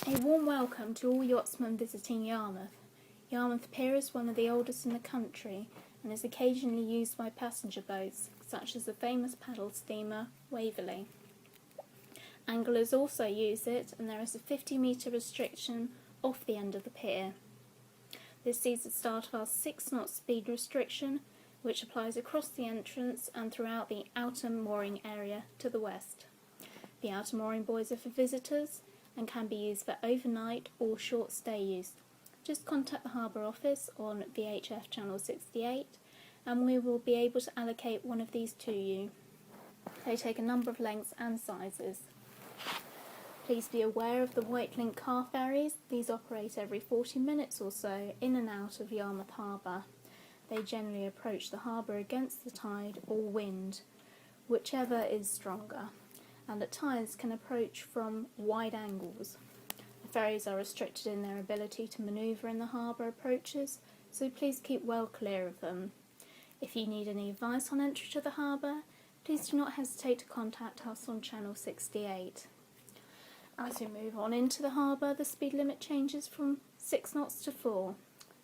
A warm welcome to all yachtsmen visiting Yarmouth. Yarmouth Pier is one of the oldest in the country and is occasionally used by passenger boats, such as the famous paddle steamer Waverley. Anglers also use it, and there is a 50-metre restriction off the end of the pier. This sees the start of our 6-knot speed restriction, which applies across the entrance and throughout the outer mooring area to the west. The outer mooring buoys are for visitors and can be used for overnight or short stay use. Just contact the Harbour office on VHF channel 68 and we will be able to allocate one of these to you. They take a number of lengths and sizes. Please be aware of the White Link car ferries. These operate every 40 minutes or so in and out of Yarmouth Harbour. They generally approach the harbour against the tide or wind, whichever is stronger, and at times can approach from wide angles. The ferries are restricted in their ability to manoeuvre in the harbour approaches, so please keep well clear of them. If you need any advice on entry to the harbour, please do not hesitate to contact us on channel 68. As we move on into the harbour, the speed limit changes from 6 knots to 4.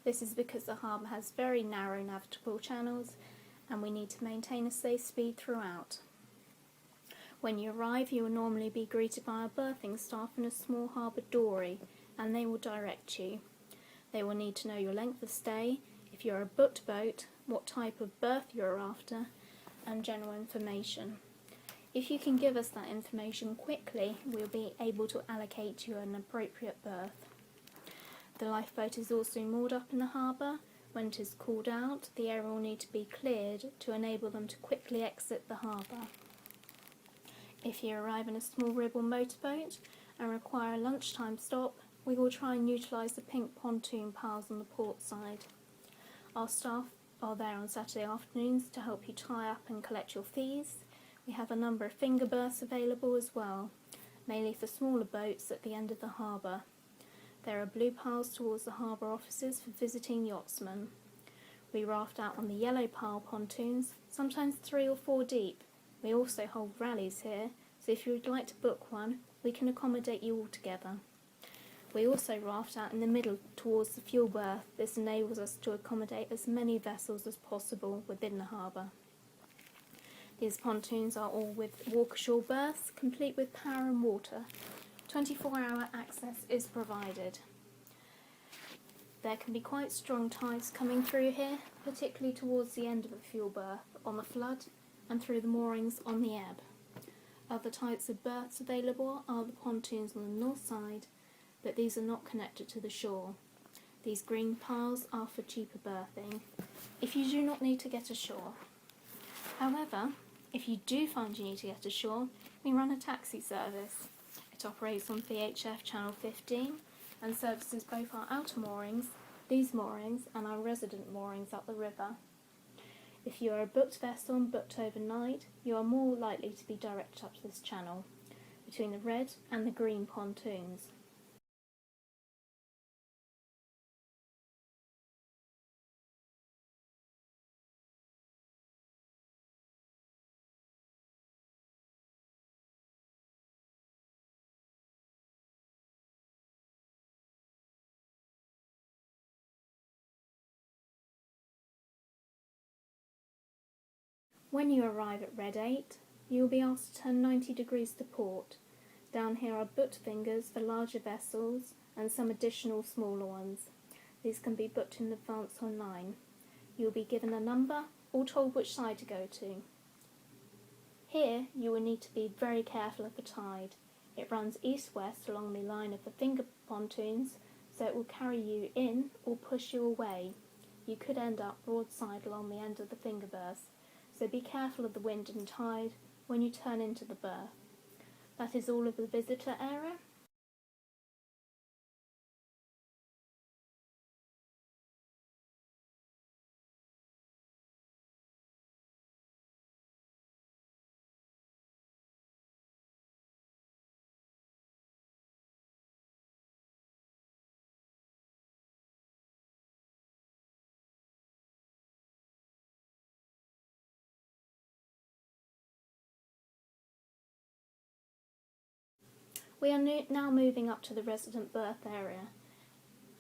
This is because the harbour has very narrow navigable channels and we need to maintain a safe speed throughout. When you arrive, you will normally be greeted by our berthing staff in a small harbour dory, and they will direct you. They will need to know your length of stay, if you're a booked boat, what type of berth you're after, and general information. If you can give us that information quickly, we'll be able to allocate you an appropriate berth. The lifeboat is also moored up in the harbour. When it is called out, the area will need to be cleared to enable them to quickly exit the harbour. If you arrive in a small ribble motorboat and require a lunchtime stop, we will try and utilise the pink pontoon piles on the port side. Our staff are there on Saturday afternoons to help you tie up and collect your fees. We have a number of finger berths available as well, mainly for smaller boats at the end of the harbour. There are blue piles towards the harbour offices for visiting yachtsmen. We raft out on the yellow pile pontoons, sometimes 3 or 4 deep. We also hold rallies here, so if you would like to book one, we can accommodate you all together. We also raft out in the middle towards the fuel berth. This enables us to accommodate as many vessels as possible within the harbour. These pontoons are all with walk-ashore berths, complete with power and water. 24-hour access is provided. There can be quite strong tides coming through here, particularly towards the end of the fuel berth, on the flood, and through the moorings on the ebb. Other types of berths available are the pontoons on the north side, but these are not connected to the shore. These green piles are for cheaper berthing, if you do not need to get ashore. However, if you do find you need to get ashore, we run a taxi service. It operates on VHF channel 15 and services both our outer moorings, these moorings, and our resident moorings up the river. If you are a booked vessel and booked overnight, you are more likely to be directed up to this channel, between the red and the green pontoons. When you arrive at Red 8, you will be asked to turn 90 degrees to port. Down here are booked fingers for larger vessels and some additional smaller ones. These can be booked in advance online. You will be given a number or told which side to go to. Here you will need to be very careful of the tide. It runs east-west along the line of the finger pontoons, so it will carry you in or push you away. You could end up broadside along the end of the finger berths, so be careful of the wind and tide when you turn into the berth. That is all of the visitor area. We are now moving up to the resident berth area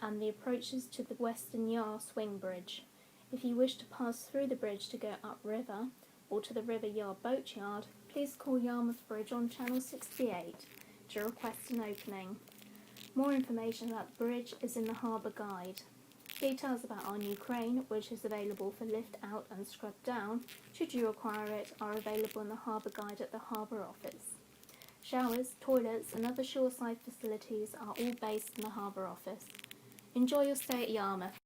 and the approaches to the Western Yar swing bridge. If you wish to pass through the bridge to go upriver or to the River Yar boat yard, please call Yarmouth Bridge on channel 68 to request an opening. More information about the bridge is in the Harbour Guide. Details about our new crane, which is available for lift out and scrub down, should you require it, are available in the Harbour Guide at the Harbour Office. Showers, toilets and other shoreside facilities are all based in the Harbour Office. Enjoy your stay at Yarmouth.